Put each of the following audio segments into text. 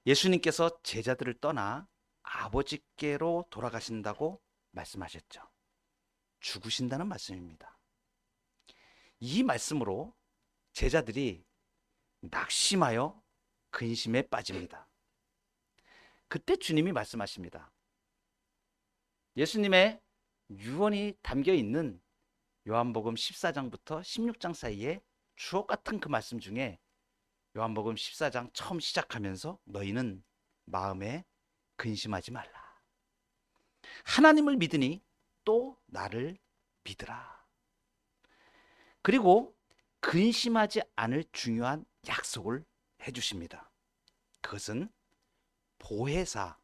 예수님께서 제자들을 떠나 아버지께로 돌아가신다고 말씀하셨죠. 죽으신다는 말씀입니다. 이 말씀으로 제자들이 낙심하여 근심에 빠집니다. 그때 주님이 말씀하십니다. 예수님의 유언이 담겨 있는 요한복음 14장부터 16장 사이에 주옥 같은 그 말씀 중에 요한복음 14장 처음 시작하면서 너희는 마음에 근심하지 말라. 하나님을 믿으니 또 나를 믿으라. 그리고 근심하지 않을 중요한 약속을 해주십니다. 그것은 보혜사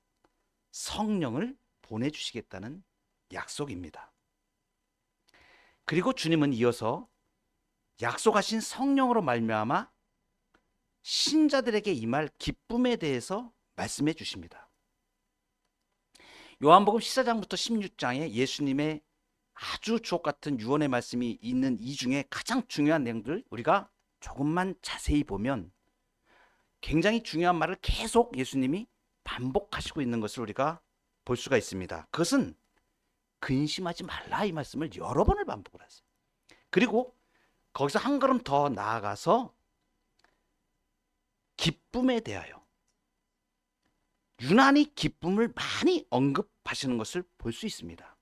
성령을 보내주시겠다는 약속입니다. 그리고 주님은 이어서 약속하신 성령으로 말미암아 신자들에게 임할 기쁨에 대해서 말씀해 주십니다. 요한복음 14장부터 16장에 예수님의 아주 주옥 같은 유언의 말씀이 있는 이 중에 가장 중요한 내용들 우리가 조금만 자세히 보면 굉장히 중요한 말을 계속 예수님이 반복하시고 있는 것을 우리가 볼 수가 있습니다. 그것은 근심하지 말라 이 말씀을 여러 번을 반복을 하세요. 그리고 거기서 한 걸음 더 나아가서 기쁨에 대하여 유난히 기쁨을 많이 언급하시는 것을 볼 수 있습니다.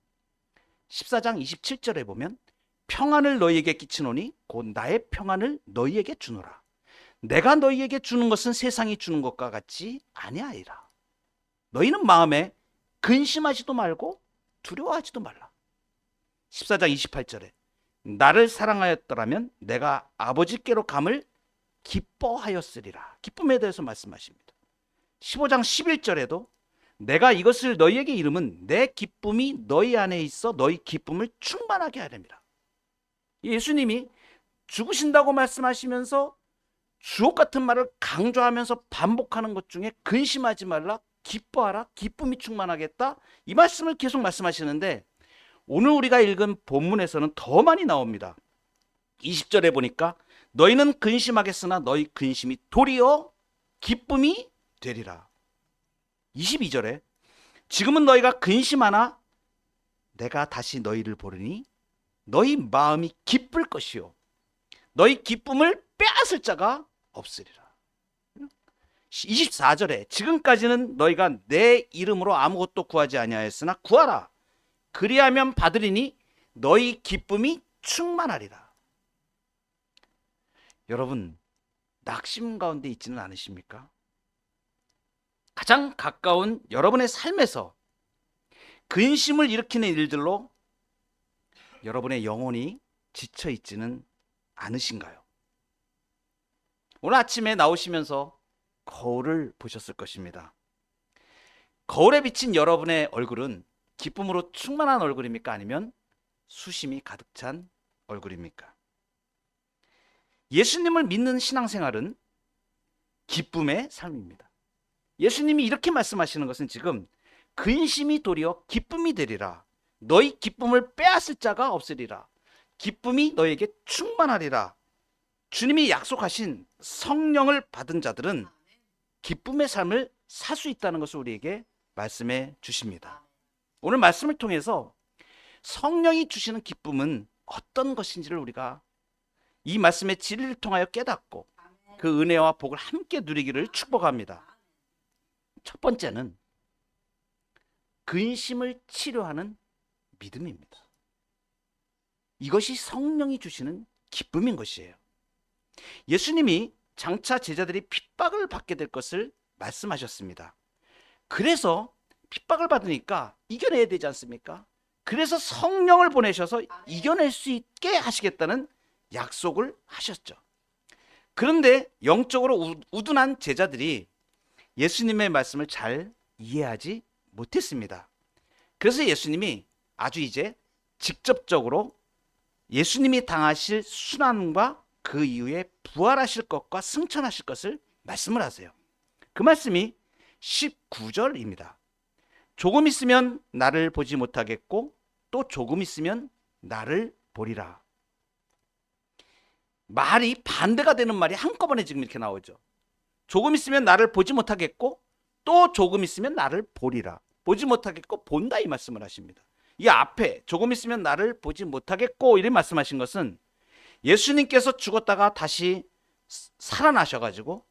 14장 27절에 보면 평안을 너희에게 끼치노니 곧 나의 평안을 너희에게 주노라. 내가 너희에게 주는 것은 세상이 주는 것과 같지 아니하리라. 너희는 마음에 근심하지도 말고 두려워하지도 말라. 14장 28절에 나를 사랑하였더라면 내가 아버지께로 감을 기뻐하였으리라. 기쁨에 대해서 말씀하십니다. 15장 11절에도 내가 이것을 너희에게 이름은 내 기쁨이 너희 안에 있어 너희 기쁨을 충만하게 하렵니다. 예수님이 죽으신다고 말씀하시면서 주옥 같은 말을 강조하면서 반복하는 것 중에 근심하지 말라, 기뻐하라, 기쁨이 충만하겠다 이 말씀을 계속 말씀하시는데 오늘 우리가 읽은 본문에서는 더 많이 나옵니다. 20절에 보니까 너희는 근심하겠으나 너희 근심이 도리어 기쁨이 되리라. 22절에 지금은 너희가 근심하나 내가 다시 너희를 보르니 너희 마음이 기쁠 것이요 너희 기쁨을 빼앗을 자가 없으리라. 24절에 지금까지는 너희가 내 이름으로 아무것도 구하지 아니하였으나 구하라. 그리하면 받으리니 너희 기쁨이 충만하리라. 여러분 낙심 가운데 있지는 않으십니까? 가장 가까운 여러분의 삶에서 근심을 일으키는 일들로 여러분의 영혼이 지쳐 있지는 않으신가요? 오늘 아침에 나오시면서 거울을 보셨을 것입니다. 거울에 비친 여러분의 얼굴은 기쁨으로 충만한 얼굴입니까? 아니면 수심이 가득 찬 얼굴입니까? 예수님을 믿는 신앙생활은 기쁨의 삶입니다. 예수님이 이렇게 말씀하시는 것은 지금 근심이 도리어 기쁨이 되리라. 너희 기쁨을 빼앗을 자가 없으리라. 기쁨이 너에게 충만하리라. 주님이 약속하신 성령을 받은 자들은 기쁨의 삶을 살 수 있다는 것을 우리에게 말씀해 주십니다. 오늘 말씀을 통해서 성령이 주시는 기쁨은 어떤 것인지를 우리가 이 말씀의 진리를 통하여 깨닫고 그 은혜와 복을 함께 누리기를 축복합니다. 첫 번째는 근심을 치료하는 믿음입니다. 이것이 성령이 주시는 기쁨인 것이에요. 예수님이 장차 제자들이 핍박을 받게 될 것을 말씀하셨습니다. 그래서 핍박을 받으니까 이겨내야 되지 않습니까? 그래서 성령을 보내셔서 이겨낼 수 있게 하시겠다는 약속을 하셨죠. 그런데 영적으로 우둔한 제자들이 예수님의 말씀을 잘 이해하지 못했습니다. 그래서 예수님이 아주 이제 직접적으로 예수님이 당하실 순환과 그 이후에 부활하실 것과 승천하실 것을 말씀을 하세요. 그 말씀이 19절입니다. 조금 있으면 나를 보지 못하겠고 또 조금 있으면 나를 보리라. 말이 반대가 되는 말이 한꺼번에 지금 이렇게 나오죠. 조금 있으면 나를 보지 못하겠고 또 조금 있으면 나를 보리라. 보지 못하겠고 본다 이 말씀을 하십니다. 이 앞에 조금 있으면 나를 보지 못하겠고 이런 말씀하신 것은 예수님께서 죽었다가 다시 살아나셔가지고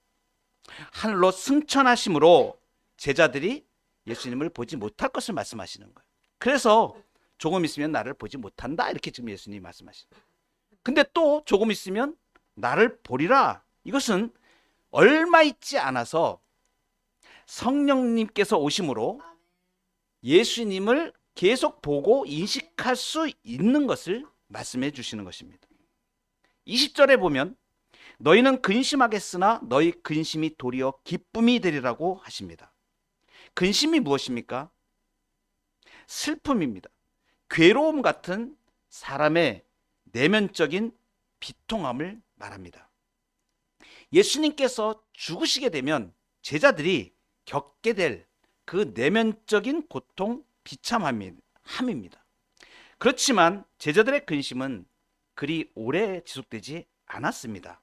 하늘로 승천하심으로 제자들이 예수님을 보지 못할 것을 말씀하시는 거예요. 그래서 조금 있으면 나를 보지 못한다 이렇게 지금 예수님이 말씀하시는 거예요. 근데 또 조금 있으면 나를 보리라. 이것은 얼마 있지 않아서 성령님께서 오심으로 예수님을 계속 보고 인식할 수 있는 것을 말씀해 주시는 것입니다. 20절에 보면 너희는 근심하겠으나 너희 근심이 도리어 기쁨이 되리라고 하십니다. 근심이 무엇입니까? 슬픔입니다. 괴로움 같은 사람의 내면적인 비통함을 말합니다. 예수님께서 죽으시게 되면 제자들이 겪게 될 그 내면적인 고통, 비참함입니다. 그렇지만 제자들의 근심은 그리 오래 지속되지 않았습니다.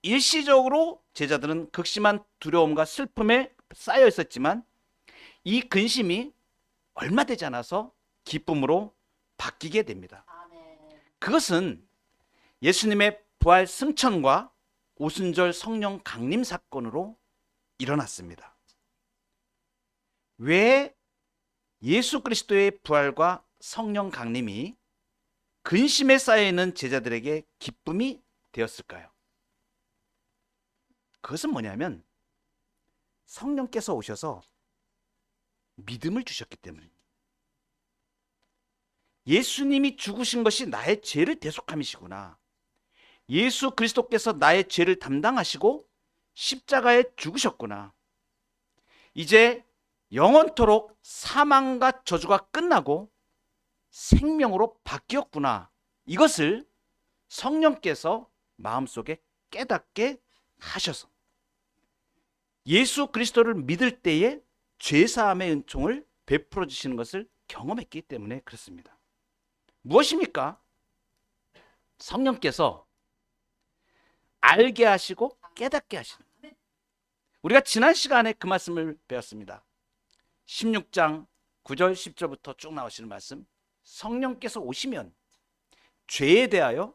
일시적으로 제자들은 극심한 두려움과 슬픔에 쌓여 있었지만 이 근심이 얼마 되지 않아서 기쁨으로 바뀌게 됩니다. 그것은 예수님의 부활 승천과 오순절 성령 강림 사건으로 일어났습니다. 왜 예수 그리스도의 부활과 성령 강림이 근심에 쌓여있는 제자들에게 기쁨이 되었을까요? 그것은 뭐냐면 성령께서 오셔서 믿음을 주셨기 때문입니다. 예수님이 죽으신 것이 나의 죄를 대속함이시구나. 예수 그리스도께서 나의 죄를 담당하시고 십자가에 죽으셨구나. 이제 영원토록 사망과 저주가 끝나고 생명으로 바뀌었구나. 이것을 성령께서 마음속에 깨닫게 하셔서 예수 그리스도를 믿을 때에 죄사함의 은총을 베풀어 주시는 것을 경험했기 때문에 그렇습니다. 무엇입니까? 성령께서 알게 하시고 깨닫게 하시는 거예요. 우리가 지난 시간에 그 말씀을 배웠습니다. 16장 9절 10절부터 쭉 나오시는 말씀, 성령께서 오시면 죄에 대하여,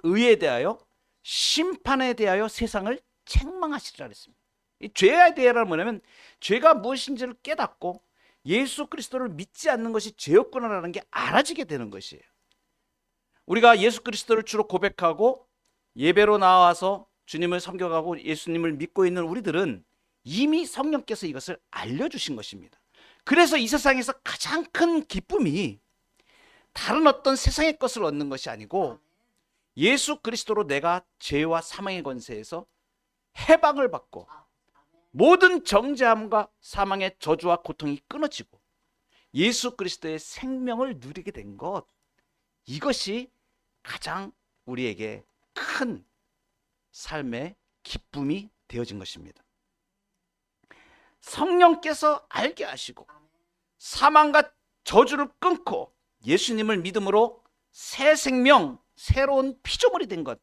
의에 대하여, 심판에 대하여 세상을 책망하시리라 그랬습니다. 이 죄에 대하여는 뭐냐면 죄가 무엇인지를 깨닫고 예수 그리스도를 믿지 않는 것이 죄였구나라는 게 알아지게 되는 것이에요. 우리가 예수 그리스도를 주로 고백하고 예배로 나와서 주님을 섬겨가고 예수님을 믿고 있는 우리들은 이미 성령께서 이것을 알려주신 것입니다. 그래서 이 세상에서 가장 큰 기쁨이 다른 어떤 세상의 것을 얻는 것이 아니고 예수 그리스도로 내가 죄와 사망의 권세에서 해방을 받고 모든 정죄함과 사망의 저주와 고통이 끊어지고 예수 그리스도의 생명을 누리게 된 것, 이것이 가장 우리에게 큰 삶의 기쁨이 되어진 것입니다. 성령께서 알게 하시고 사망과 저주를 끊고 예수님을 믿음으로 새 생명, 새로운 피조물이 된 것,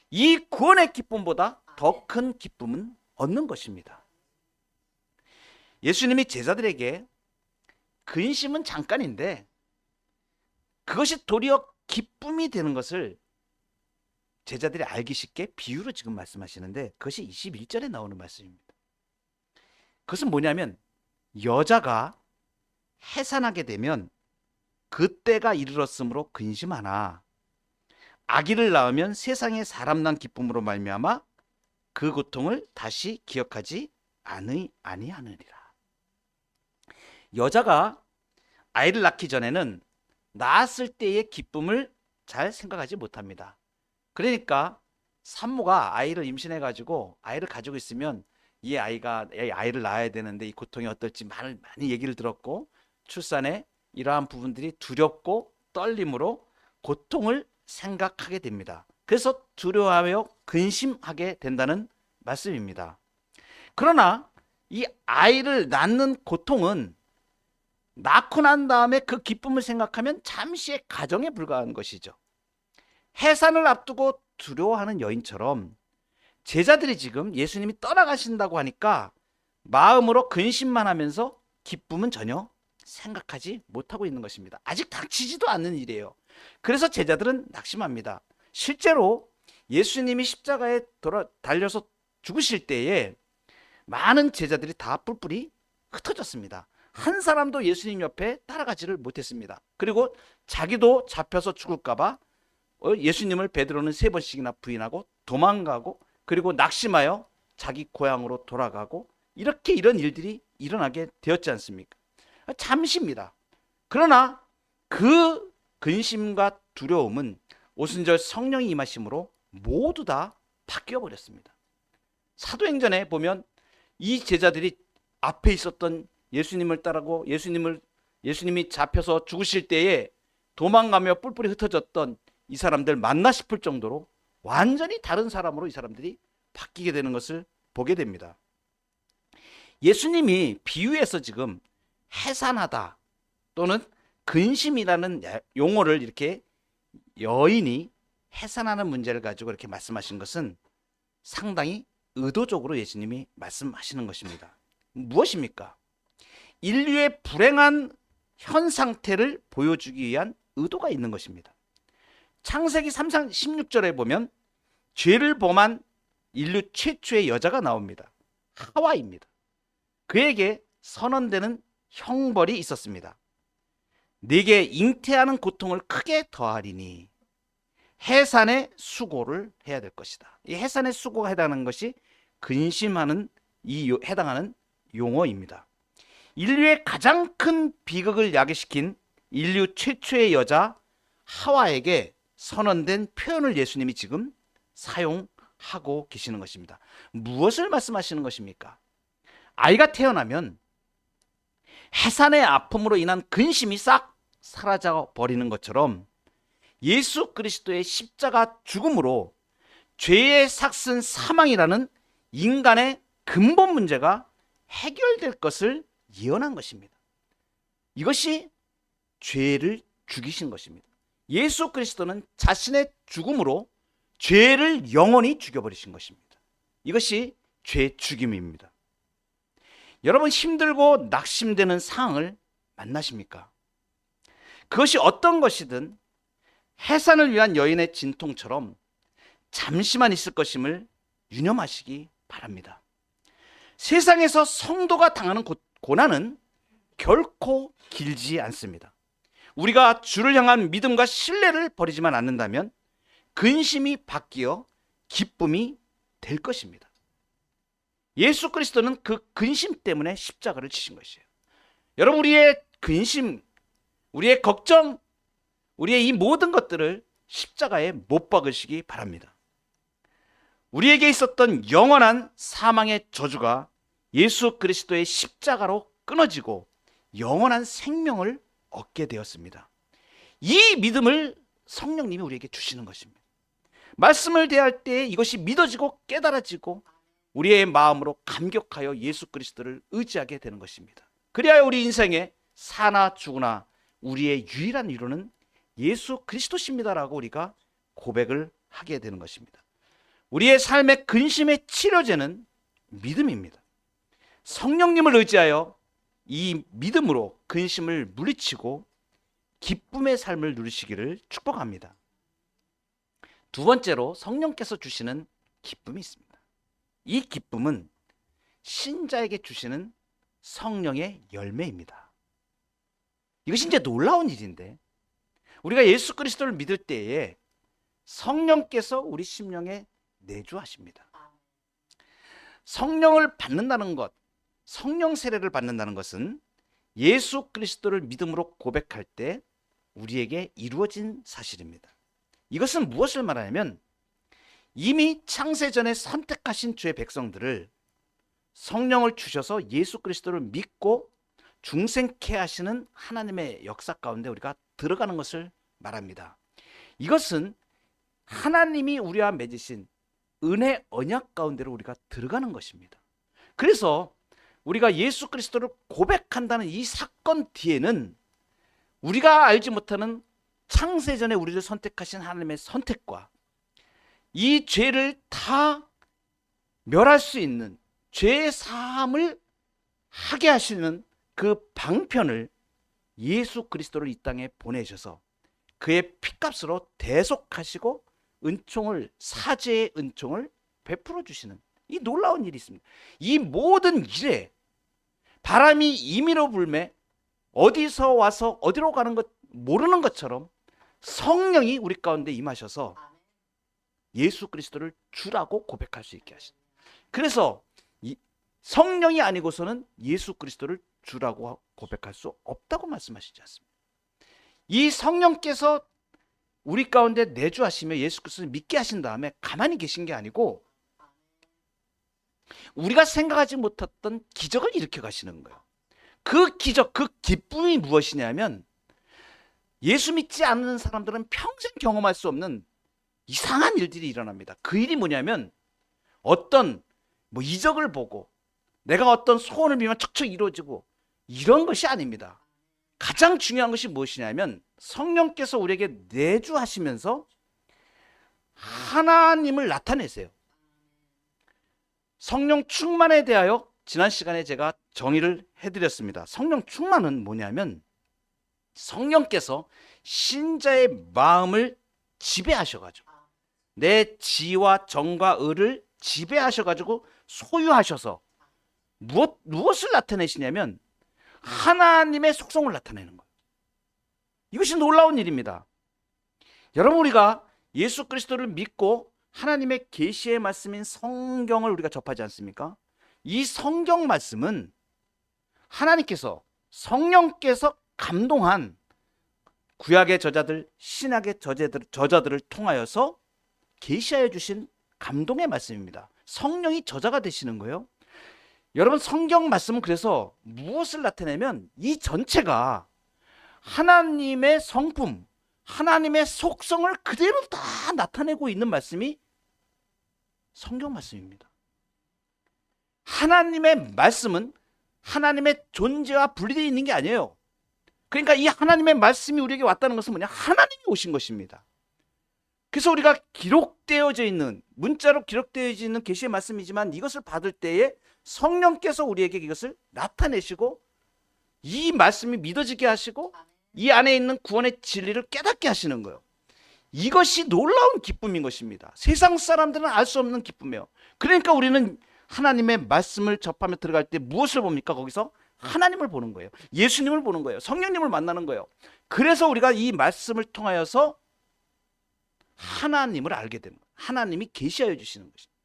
이 구원의 기쁨보다 더 큰 기쁨은 얻는 것입니다. 예수님이 제자들에게 근심은 잠깐인데 그것이 도리어 기쁨이 되는 것을 제자들이 알기 쉽게 비유로 지금 말씀하시는데 그것이 21절에 나오는 말씀입니다. 그것은 뭐냐면 여자가 해산하게 되면 그때가 이르렀으므로 근심하나 아기를 낳으면 세상에 사람 난 기쁨으로 말미암아 그 고통을 다시 기억하지 아니하느니라. 여자가 아이를 낳기 전에는 낳았을 때의 기쁨을 잘 생각하지 못합니다. 그러니까 산모가 아이를 임신해가지고 아이를 가지고 있으면 이 아이를 낳아야 되는데 이 고통이 어떨지 많이 얘기를 들었고 출산에 이러한 부분들이 두렵고 떨림으로 고통을 생각하게 됩니다. 그래서 두려워하며 근심하게 된다는 말씀입니다. 그러나 이 아이를 낳는 고통은 낳고 난 다음에 그 기쁨을 생각하면 잠시의 가정에 불과한 것이죠. 해산을 앞두고 두려워하는 여인처럼 제자들이 지금 예수님이 떠나가신다고 하니까 마음으로 근심만 하면서 기쁨은 전혀 생각하지 못하고 있는 것입니다. 아직 닥치지도 않는 일이에요. 그래서 제자들은 낙심합니다. 실제로 예수님이 십자가에 달려서 죽으실 때에 많은 제자들이 다 뿔뿔이 흩어졌습니다. 한 사람도 예수님 옆에 따라가지를 못했습니다. 그리고 자기도 잡혀서 죽을까봐 예수님을 베드로는 3번씩이나 부인하고 도망가고, 그리고 낙심하여 자기 고향으로 돌아가고, 이렇게 이런 일들이 일어나게 되었지 않습니까? 잠시입니다. 그러나 그 근심과 두려움은 오순절 성령이 임하심으로 모두 다 바뀌어 버렸습니다. 사도행전에 보면 이 제자들이 앞에 있었던 예수님을 따르고 예수님이 잡혀서 죽으실 때에 도망가며 뿔뿔이 흩어졌던 이 사람들 맞나 싶을 정도로 완전히 다른 사람으로 이 사람들이 바뀌게 되는 것을 보게 됩니다. 예수님이 비유에서 지금 해산하다 또는 근심이라는 용어를 이렇게 여인이 해산하는 문제를 가지고 이렇게 말씀하신 것은 상당히 의도적으로 예수님이 말씀하시는 것입니다. 무엇입니까? 인류의 불행한 현 상태를 보여주기 위한 의도가 있는 것입니다. 창세기 3장 16절에 보면 죄를 범한 인류 최초의 여자가 나옵니다. 하와입니다. 그에게 선언되는 형벌이 있었습니다. 네게 잉태하는 고통을 크게 더하리니 해산의 수고를 해야 될 것이다. 이 해산의 수고가 해당하는 것이 근심하는 해당하는 용어입니다. 인류의 가장 큰 비극을 야기시킨 인류 최초의 여자 하와에게 선언된 표현을 예수님이 지금 사용하고 계시는 것입니다. 무엇을 말씀하시는 것입니까? 아이가 태어나면 해산의 아픔으로 인한 근심이 싹 사라져 버리는 것처럼 예수 그리스도의 십자가 죽음으로 죄의 삭슨 사망이라는 인간의 근본 문제가 해결될 것을 예언한 것입니다. 이것이 죄를 죽이신 것입니다. 예수 그리스도는 자신의 죽음으로 죄를 영원히 죽여버리신 것입니다. 이것이 죄 죽임입니다. 여러분, 힘들고 낙심되는 상황을 만나십니까? 그것이 어떤 것이든 해산을 위한 여인의 진통처럼 잠시만 있을 것임을 유념하시기 바랍니다. 세상에서 성도가 당하는 고난은 결코 길지 않습니다. 우리가 주를 향한 믿음과 신뢰를 버리지만 않는다면 근심이 바뀌어 기쁨이 될 것입니다. 예수 그리스도는 그 근심 때문에 십자가를 지신 것이에요. 여러분, 우리의 근심, 우리의 걱정, 우리의 이 모든 것들을 십자가에 못 박으시기 바랍니다. 우리에게 있었던 영원한 사망의 저주가 예수 그리스도의 십자가로 끊어지고 영원한 생명을 얻게 되었습니다. 이 믿음을 성령님이 우리에게 주시는 것입니다. 말씀을 대할 때 이것이 믿어지고 깨달아지고 우리의 마음으로 감격하여 예수 그리스도를 의지하게 되는 것입니다. 그리하여 우리 인생에 사나 죽으나 우리의 유일한 위로는 예수 그리스도십니다라고 우리가 고백을 하게 되는 것입니다. 우리의 삶의 근심의 치료제는 믿음입니다. 성령님을 의지하여 이 믿음으로 근심을 물리치고 기쁨의 삶을 누리시기를 축복합니다. 두 번째로 성령께서 주시는 기쁨이 있습니다. 이 기쁨은 신자에게 주시는 성령의 열매입니다. 이것이 이제 놀라운 일인데, 우리가 예수 그리스도를 믿을 때에 성령께서 우리 심령에 내주하십니다. 성령을 받는다는 것, 성령 세례를 받는다는 것은 예수 그리스도를 믿음으로 고백할 때 우리에게 이루어진 사실입니다. 이것은 무엇을 말하냐면 이미 창세전에 선택하신 주의 백성들을 성령을 주셔서 예수 그리스도를 믿고 중생케 하시는 하나님의 역사 가운데 우리가 들어가는 것을 말합니다. 이것은 하나님이 우리와 맺으신 은혜 언약 가운데로 우리가 들어가는 것입니다. 그래서 우리가 예수 그리스도를 고백한다는 이 사건 뒤에는 우리가 알지 못하는 창세전에 우리를 선택하신 하나님의 선택과 이 죄를 다 멸할 수 있는 죄의 사함을 하게 하시는 그 방편을 예수 그리스도를 이 땅에 보내셔서 그의 피값으로 대속하시고 은총을, 사죄의 은총을 베풀어 주시는 이 놀라운 일이 있습니다. 이 모든 일에 바람이 임의로 불매 어디서 와서 어디로 가는 것 모르는 것처럼 성령이 우리 가운데 임하셔서 예수 그리스도를 주라고 고백할 수 있게 하신다. 그래서 성령이 아니고서는 예수 그리스도를 주라고 고백할 수 없다고 말씀하시지 않습니까? 이 성령께서 우리 가운데 내주하시며 예수 그리스도를 믿게 하신 다음에 가만히 계신 게 아니고 우리가 생각하지 못했던 기적을 일으켜 가시는 거예요. 그 기적, 그 기쁨이 무엇이냐면 예수 믿지 않는 사람들은 평생 경험할 수 없는 이상한 일들이 일어납니다. 그 일이 뭐냐면 어떤 이적을 보고 내가 어떤 소원을 빌면 척척 이루어지고 이런 것이 아닙니다. 가장 중요한 것이 무엇이냐면 성령께서 우리에게 내주하시면서 하나님을 나타내세요. 성령 충만에 대하여 지난 시간에 제가 정의를 해드렸습니다. 성령 충만은 뭐냐면 성령께서 신자의 마음을 지배하셔가지고 내 지와 정과 의를 지배하셔가지고 소유하셔서 무엇을 나타내시냐면 하나님의 속성을 나타내는 거예요. 이것이 놀라운 일입니다. 여러분, 우리가 예수 그리스도를 믿고 하나님의 계시의 말씀인 성경을 우리가 접하지 않습니까? 이 성경 말씀은 하나님께서 성령께서 감동한 구약의 저자들, 신약의 저자들을 통하여서 계시하여 주신 감동의 말씀입니다. 성령이 저자가 되시는 거예요. 여러분, 성경 말씀은 그래서 무엇을 나타내면 이 전체가 하나님의 성품, 하나님의 속성을 그대로 다 나타내고 있는 말씀이 성경 말씀입니다. 하나님의 말씀은 하나님의 존재와 분리되어 있는 게 아니에요. 그러니까 이 하나님의 말씀이 우리에게 왔다는 것은 뭐냐? 하나님이 오신 것입니다. 그래서 우리가 기록되어져 있는, 문자로 되어져 있는 계시의 말씀이지만 이것을 받을 때에 성령께서 우리에게 이것을 나타내시고 이 말씀이 믿어지게 하시고 이 안에 있는 구원의 진리를 깨닫게 하시는 거예요. 이것이 놀라운 기쁨인 것입니다. 세상 사람들은 알 수 없는 기쁨이에요. 그러니까 우리는 하나님의 말씀을 접하며 들어갈 때 무엇을 봅니까? 거기서 하나님을 보는 거예요. 예수님을 보는 거예요. 성령님을 만나는 거예요. 그래서 우리가 이 말씀을 통하여서 하나님을 알게 됩니다. 하나님이 계시하여 주시는 것입니다.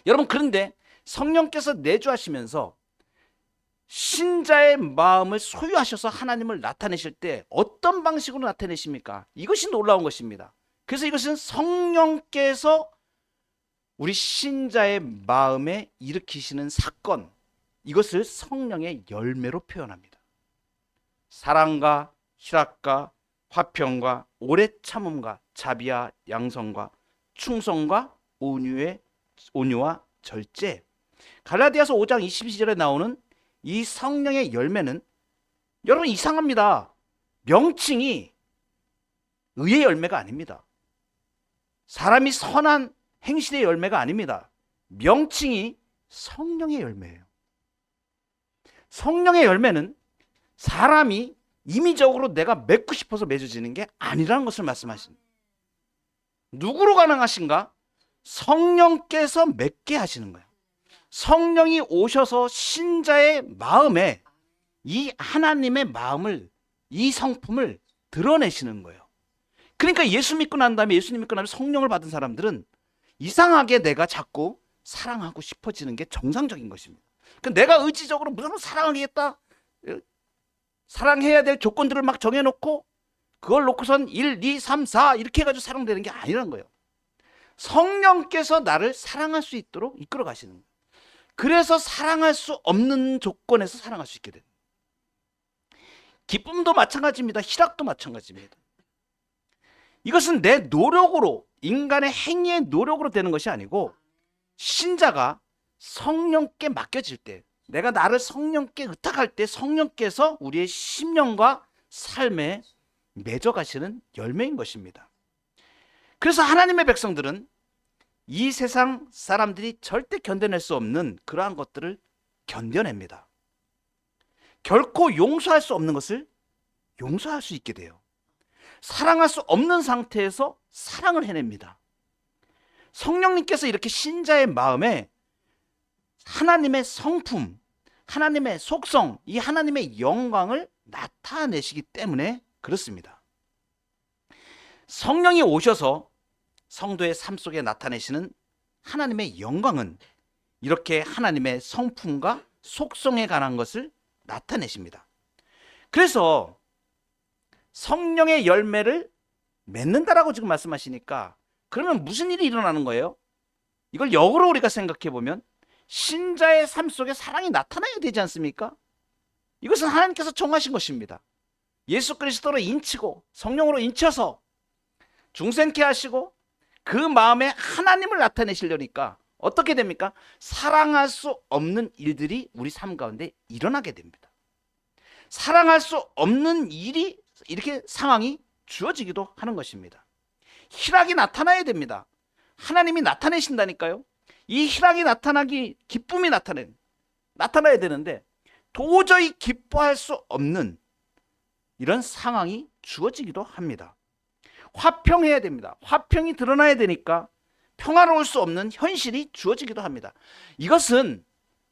여러분, 그런데 성령께서 내주하시면서 신자의 마음을 소유하셔서 하나님을 나타내실 때 어떤 방식으로 나타내십니까? 이것이 놀라운 것입니다. 그래서 이것은 성령께서 우리 신자의 마음에 일으키시는 사건, 이것을 성령의 열매로 표현합니다. 사랑과 희락과 화평과 오래 참음과 자비와 양성과 충성과 온유와 절제. 갈라디아서 5장 22절에 나오는 이 성령의 열매는 여러분 이상합니다. 명칭이 의의 열매가 아닙니다. 사람이 선한 행실의 열매가 아닙니다. 명칭이 성령의 열매예요. 성령의 열매는 사람이 임의적으로 내가 맺고 싶어서 맺어지는 게 아니라는 것을 말씀하십니다. 누구로 가능하신가? 성령께서 맺게 하시는 거예요. 성령이 오셔서 신자의 마음에 이 하나님의 마음을, 이 성품을 드러내시는 거예요. 그러니까 예수 믿고 난 다음에 성령을 받은 사람들은 이상하게 내가 자꾸 사랑하고 싶어지는 게 정상적인 것입니다. 내가 의지적으로 무조건 사랑하겠다, 사랑해야 될 조건들을 막 정해놓고 그걸 놓고선 1, 2, 3, 4 이렇게 해가지고 사랑되는 게 아니라는 거예요. 성령께서 나를 사랑할 수 있도록 이끌어 가시는 거예요. 그래서 사랑할 수 없는 조건에서 사랑할 수 있게 됩니다. 기쁨도 마찬가지입니다. 희락도 마찬가지입니다. 이것은 내 노력으로, 인간의 행위의 노력으로 되는 것이 아니고 신자가 성령께 맡겨질 때, 내가 나를 성령께 의탁할 때 성령께서 우리의 심령과 삶에 맺어가시는 열매인 것입니다. 그래서 하나님의 백성들은 이 세상 사람들이 절대 견뎌낼 수 없는 그러한 것들을 견뎌냅니다. 결코 용서할 수 없는 것을 용서할 수 있게 돼요. 사랑할 수 없는 상태에서 사랑을 해냅니다. 성령님께서 이렇게 신자의 마음에 하나님의 성품, 하나님의 속성, 이 하나님의 영광을 나타내시기 때문에 그렇습니다. 성령이 오셔서 성도의 삶 속에 나타내시는 하나님의 영광은 이렇게 하나님의 성품과 속성에 관한 것을 나타내십니다. 그래서 성령의 열매를 맺는다라고 지금 말씀하시니까 그러면 무슨 일이 일어나는 거예요? 이걸 역으로 우리가 생각해 보면 신자의 삶 속에 사랑이 나타나야 되지 않습니까? 이것은 하나님께서 정하신 것입니다. 예수 그리스도로 인치고 성령으로 인쳐서 중생케 하시고 그 마음에 하나님을 나타내시려니까 어떻게 됩니까? 사랑할 수 없는 일들이 우리 삶 가운데 일어나게 됩니다. 사랑할 수 없는 일이 이렇게 상황이 주어지기도 하는 것입니다. 희락이 나타나야 됩니다. 하나님이 나타내신다니까요. 이 희락이 나타나기, 기쁨이 나타나야 되는데 도저히 기뻐할 수 없는 이런 상황이 주어지기도 합니다. 화평해야 됩니다. 화평이 드러나야 되니까 평화로울 수 없는 현실이 주어지기도 합니다. 이것은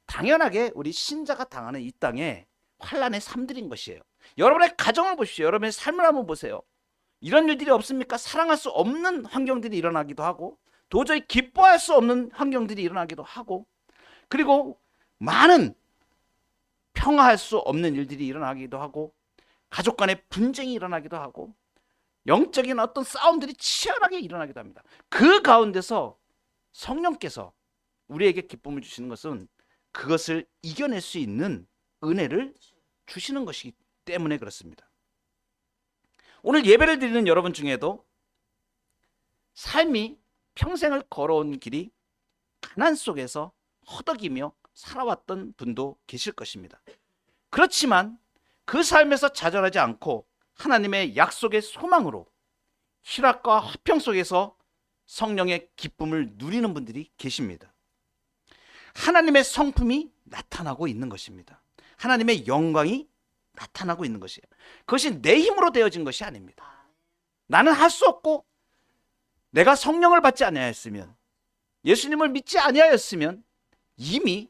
당연하게 우리 신자가 당하는 이 땅에 환난의 삶들인 것이에요. 여러분의 가정을 보십시오. 여러분의 삶을 한번 보세요. 이런 일들이 없습니까? 사랑할 수 없는 환경들이 일어나기도 하고 도저히 기뻐할 수 없는 환경들이 일어나기도 하고 그리고 많은 평화할 수 없는 일들이 일어나기도 하고 가족 간의 분쟁이 일어나기도 하고 영적인 어떤 싸움들이 치열하게 일어나기도 합니다. 그 가운데서 성령께서 우리에게 기쁨을 주시는 것은 그것을 이겨낼 수 있는 은혜를 주시는 것이기 때문에 그렇습니다. 오늘 예배를 드리는 여러분 중에도 삶이 평생을 걸어온 길이 가난 속에서 허덕이며 살아왔던 분도 계실 것입니다. 그렇지만 그 삶에서 좌절하지 않고 하나님의 약속의 소망으로 희락과 화평 속에서 성령의 기쁨을 누리는 분들이 계십니다. 하나님의 성품이 나타나고 있는 것입니다. 하나님의 영광이 나타나고 있는 것이에요. 그것이 내 힘으로 되어진 것이 아닙니다. 나는 할 수 없고 내가 성령을 받지 아니하였으면 예수님을 믿지 아니하였으면 이미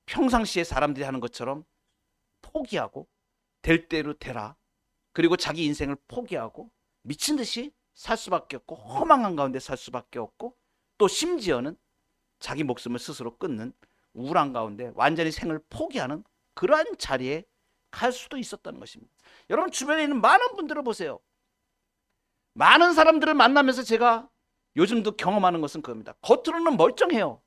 평상시에 사람들이 하는 것처럼 포기하고 될 대로 되라 그리고 자기 인생을 포기하고 미친 듯이 살 수밖에 없고 허망한 가운데 살 수밖에 없고 또 심지어는 자기 목숨을 스스로 끊는 우울한 가운데 완전히 생을 포기하는 그러한 자리에 갈 수도 있었다는 것입니다. 여러분 주변에 있는 많은 분들을 보세요. 많은 사람들을 만나면서 제가 요즘도 경험하는 것은 그겁니다. 겉으로는 멀쩡해요.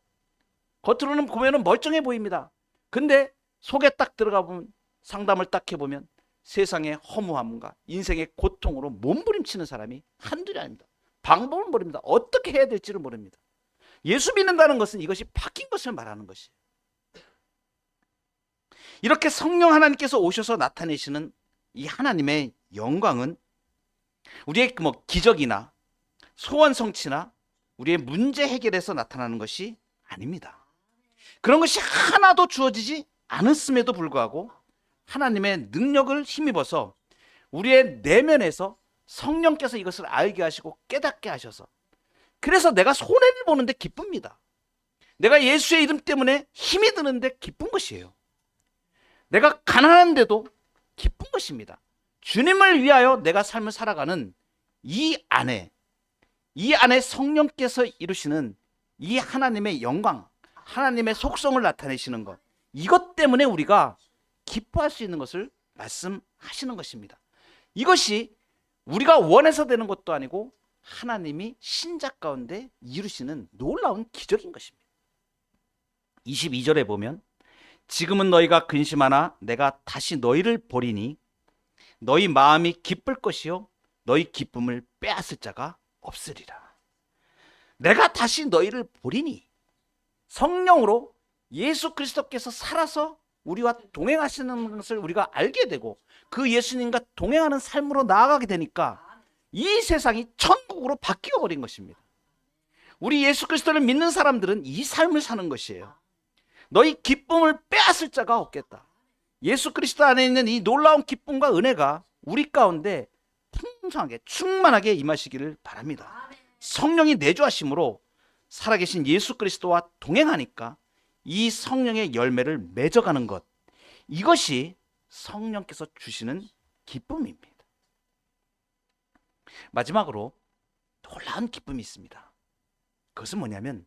겉으로는 보면 멀쩡해 보입니다. 근데 속에 딱 들어가 보면 상담을 딱 해보면 세상의 허무함과 인생의 고통으로 몸부림치는 사람이 한둘이 아닙니다. 방법을 모릅니다. 어떻게 해야 될지를 모릅니다. 예수 믿는다는 것은 이것이 바뀐 것을 말하는 것이에요. 이렇게 성령 하나님께서 오셔서 나타내시는 이 하나님의 영광은 우리의 기적이나 소원 성취나 우리의 문제 해결에서 나타나는 것이 아닙니다. 그런 것이 하나도 주어지지 않았음에도 불구하고 하나님의 능력을 힘입어서 우리의 내면에서 성령께서 이것을 알게 하시고 깨닫게 하셔서 그래서 내가 손해를 보는데 기쁩니다. 내가 예수의 이름 때문에 힘이 드는데 기쁜 것이에요. 내가 가난한데도 기쁜 것입니다. 주님을 위하여 내가 삶을 살아가는 이 안에 성령께서 이루시는 이 하나님의 영광, 하나님의 속성을 나타내시는 것, 이것 때문에 우리가 기뻐할 수 있는 것을 말씀하시는 것입니다. 이것이 우리가 원해서 되는 것도 아니고 하나님이 신자 가운데 이루시는 놀라운 기적인 것입니다. 22절에 보면 지금은 너희가 근심하나 내가 다시 너희를 보리니 너희 마음이 기쁠 것이요 너희 기쁨을 빼앗을 자가 없으리라. 내가 다시 너희를 보리니 성령으로 예수 그리스도께서 살아서 우리와 동행하시는 것을 우리가 알게 되고 그 예수님과 동행하는 삶으로 나아가게 되니까 이 세상이 천국으로 바뀌어 버린 것입니다. 우리 예수 그리스도를 믿는 사람들은 이 삶을 사는 것이에요. 너희 기쁨을 빼앗을 자가 없겠다. 예수 그리스도 안에 있는 이 놀라운 기쁨과 은혜가 우리 가운데 풍성하게 충만하게 임하시기를 바랍니다. 성령이 내주하심으로 살아계신 예수 그리스도와 동행하니까 이 성령의 열매를 맺어가는 것, 이것이 성령께서 주시는 기쁨입니다. 마지막으로 놀라운 기쁨이 있습니다. 그것은 뭐냐면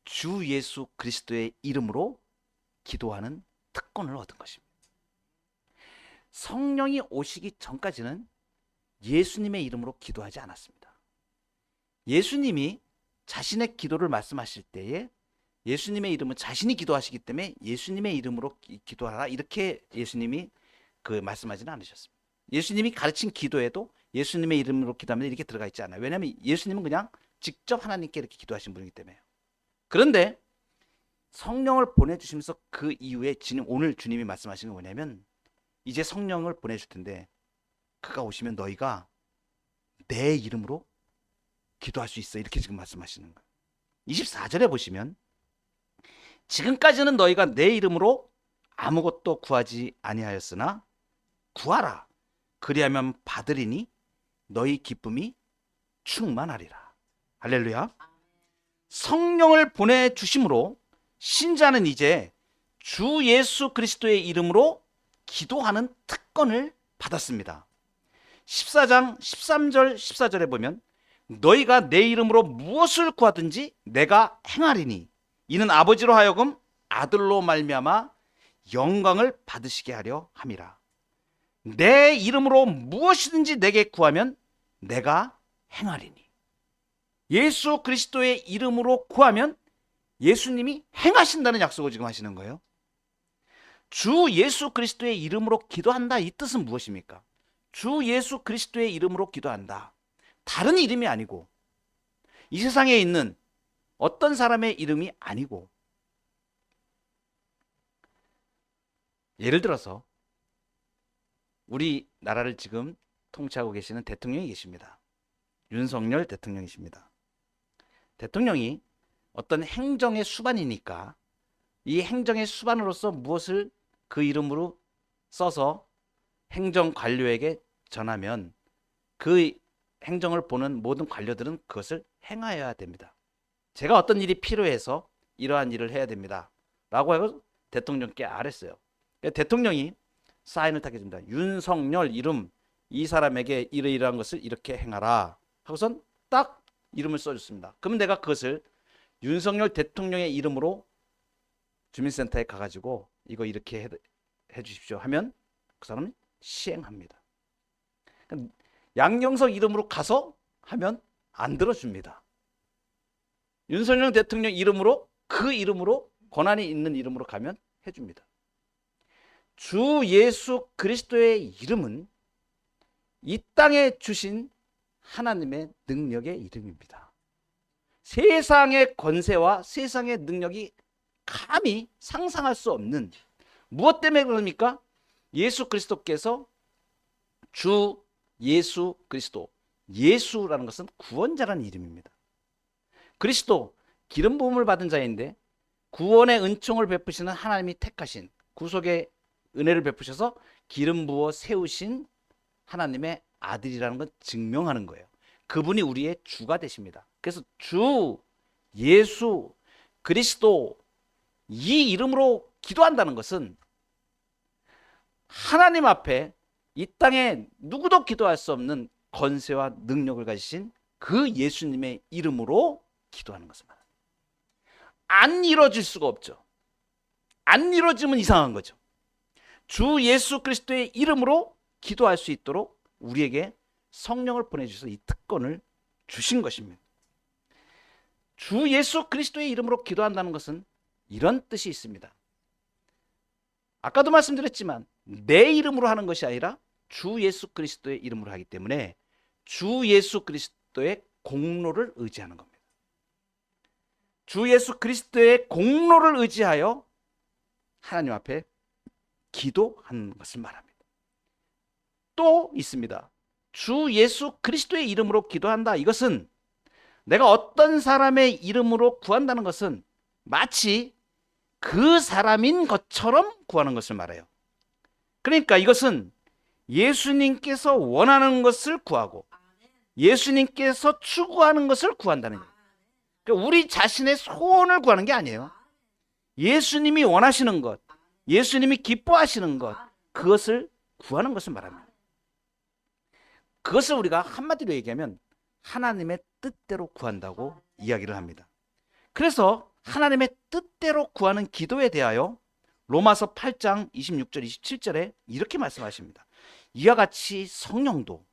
주 예수 그리스도의 이름으로 기도하는 특권을 얻은 것입니다. 성령이 오시기 전까지는 예수님의 이름으로 기도하지 않았습니다. 예수님이 자신의 기도를 말씀하실 때에 예수님의 이름은 자신이 기도하시기 때문에 예수님의 이름으로 기도하라, 이렇게 예수님이 말씀하지는 않으셨습니다. 예수님이 가르친 기도에도 예수님의 이름으로 기도하면 이렇게 들어가 있지 않아요. 왜냐하면 예수님은 그냥 직접 하나님께 이렇게 기도하신 분이기 때문에요. 그런데 성령을 보내주시면서 그 이후에 오늘 주님이 말씀하시는 게 뭐냐면 이제 성령을 보내줄 텐데 그가 오시면 너희가 내 이름으로 기도할 수 있어, 이렇게 지금 말씀하시는 거예요. 24절에 보시면 지금까지는 너희가 내 이름으로 아무것도 구하지 아니하였으나 구하라, 그리하면 받으리니 너희 기쁨이 충만하리라. 할렐루야. 성령을 보내주심으로 신자는 이제 주 예수 그리스도의 이름으로 기도하는 특권을 받았습니다. 14장 13절 14절에 보면 너희가 내 이름으로 무엇을 구하든지 내가 행하리니 이는 아버지로 하여금 아들로 말미암아 영광을 받으시게 하려 함이라. 내 이름으로 무엇이든지 내게 구하면 내가 행하리니. 예수 그리스도의 이름으로 구하면 예수님이 행하신다는 약속을 지금 하시는 거예요. 주 예수 그리스도의 이름으로 기도한다, 이 뜻은 무엇입니까? 주 예수 그리스도의 이름으로 기도한다, 다른 이름이 아니고 이 세상에 있는 어떤 사람의 이름이 아니고, 예를 들어서 우리나라를 지금 통치하고 계시는 대통령이 계십니다. 윤석열 대통령이십니다. 대통령이 어떤 행정의 수반이니까 이 행정의 수반으로서 무엇을 그 이름으로 써서 행정 관료에게 전하면 그 행정을 보는 모든 관료들은 그것을 행하여야 됩니다. 제가 어떤 일이 필요해서 이러한 일을 해야 됩니다 라고 해서 대통령께 알았어요. 대통령이 사인을 타게 됩니다. 윤석열 이름, 이 사람에게 이러이러한 것을 이렇게 행하라 하고선 딱 이름을 써줬습니다. 그러면 내가 그것을 윤석열 대통령의 이름으로 주민센터에 가가지고 이거 이렇게 해주십시오 하면 그 사람은 시행합니다. 양경석 이름으로 가서 하면 안 들어줍니다. 윤석열 대통령 이름으로, 그 이름으로, 권한이 있는 이름으로 가면 해줍니다. 주 예수 그리스도의 이름은 이 땅에 주신 하나님의 능력의 이름입니다. 세상의 권세와 세상의 능력이 감히 상상할 수 없는, 무엇 때문에 그럽니까? 예수 그리스도께서 주 예수 그리스도, 예수라는 것은 구원자라는 이름입니다. 그리스도, 기름 부음을 받은 자인데 구원의 은총을 베푸시는 하나님이 택하신, 구속의 은혜를 베푸셔서 기름 부어 세우신 하나님의 아들이라는 걸 증명하는 거예요. 그분이 우리의 주가 되십니다. 그래서 주 예수 그리스도, 이 이름으로 기도한다는 것은 하나님 앞에 이 땅에 누구도 기도할 수 없는 권세와 능력을 가지신 그 예수님의 이름으로 기도하는 것입니다. 안 이루어질 수가 없죠. 안 이루어지면 이상한 거죠. 주 예수 그리스도의 이름으로 기도할 수 있도록 우리에게 성령을 보내주셔서 이 특권을 주신 것입니다. 주 예수 그리스도의 이름으로 기도한다는 것은 이런 뜻이 있습니다. 아까도 말씀드렸지만 내 이름으로 하는 것이 아니라 주 예수 그리스도의 이름으로 하기 때문에 주 예수 그리스도의 공로를 의지하는 겁니다. 주 예수 그리스도의 공로를 의지하여 하나님 앞에 기도하는 것을 말합니다. 또 있습니다. 주 예수 그리스도의 이름으로 기도한다. 이것은 내가 어떤 사람의 이름으로 구한다는 것은 마치 그 사람인 것처럼 구하는 것을 말해요. 그러니까 이것은 예수님께서 원하는 것을 구하고 예수님께서 추구하는 것을 구한다는 거예요. 그러니까 우리 자신의 소원을 구하는 게 아니에요. 예수님이 원하시는 것, 예수님이 기뻐하시는 것, 그것을 구하는 것을 말합니다. 그것을 우리가 한마디로 얘기하면 하나님의 뜻대로 구한다고 이야기를 합니다. 그래서 하나님의 뜻대로 구하는 기도에 대하여 로마서 8장 26절 27절에 이렇게 말씀하십니다. 이와 같이 성령도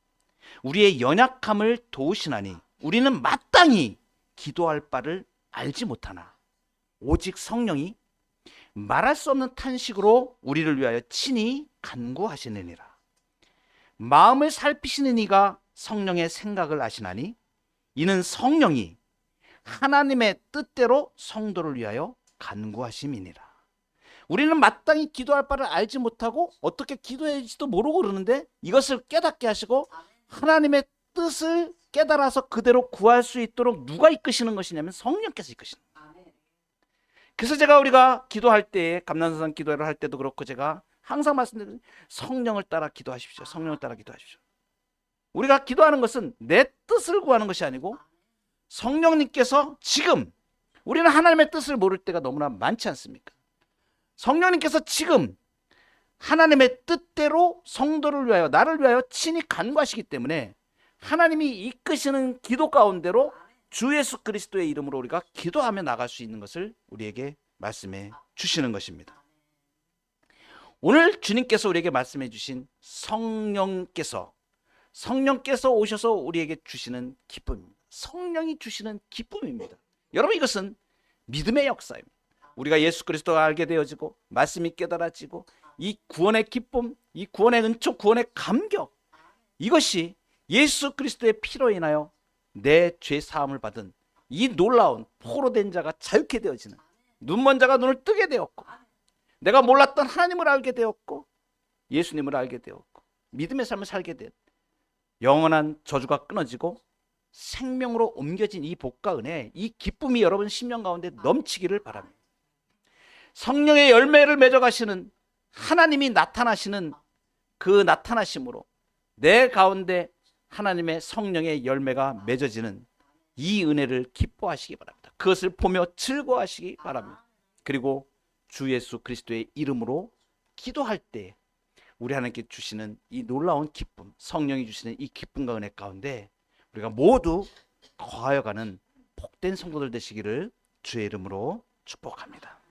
우리의 연약함을 도우시나니 우리는 마땅히 기도할 바를 알지 못하나 오직 성령이 말할 수 없는 탄식으로 우리를 위하여 친히 간구하시느니라. 마음을 살피시는 이가 성령의 생각을 아시나니 이는 성령이 하나님의 뜻대로 성도를 위하여 간구하심이니라. 우리는 마땅히 기도할 바를 알지 못하고 어떻게 기도해야 할지도 모르고 그러는데 이것을 깨닫게 하시고 하나님의 뜻을 깨달아서 그대로 구할 수 있도록 누가 이끄시는 것이냐면 성령께서 이끄시는 거예요. 그래서 우리가 기도할 때 감난사상 기도를 할 때도 그렇고 제가 항상 말씀드리는 성령을 따라 기도하십시오. 성령을 따라 기도하십시오. 우리가 기도하는 것은 내 뜻을 구하는 것이 아니고 성령님께서 지금 우리는 하나님의 뜻을 모를 때가 너무나 많지 않습니까? 성령님께서 지금 하나님의 뜻대로 성도를 위하여 나를 위하여 친히 간구하시기 때문에 하나님이 이끄시는 기도 가운데로 주 예수 그리스도의 이름으로 우리가 기도하며 나갈 수 있는 것을 우리에게 말씀해 주시는 것입니다. 오늘 주님께서 우리에게 말씀해 주신 성령께서 오셔서 우리에게 주시는 기쁨입니다. 성령이 주시는 기쁨입니다. 여러분 이것은 믿음의 역사입니다. 우리가 예수 그리스도가 알게 되어지고 말씀이 깨달아지고 이 구원의 기쁨, 이 구원의 은총, 구원의 감격, 이것이 예수 그리스도의 피로 인하여 내 죄 사함을 받은 이 놀라운 포로된 자가 자유케 되어지는, 눈먼 자가 눈을 뜨게 되었고 내가 몰랐던 하나님을 알게 되었고 예수님을 알게 되었고 믿음의 삶을 살게 된 영원한 저주가 끊어지고 생명으로 옮겨진 이 복과 은혜, 이 기쁨이 여러분 심령 가운데 넘치기를 바랍니다. 성령의 열매를 맺어가시는 하나님이 나타나시는 그 나타나심으로 내 가운데 하나님의 성령의 열매가 맺어지는 이 은혜를 기뻐하시기 바랍니다. 그것을 보며 즐거워하시기 바랍니다. 그리고 주 예수 그리스도의 이름으로 기도할 때 우리 하나님께 주시는 이 놀라운 기쁨, 성령이 주시는 이 기쁨과 은혜 가운데 우리가 모두 거하여가는 복된 성도들 되시기를 주의 이름으로 축복합니다.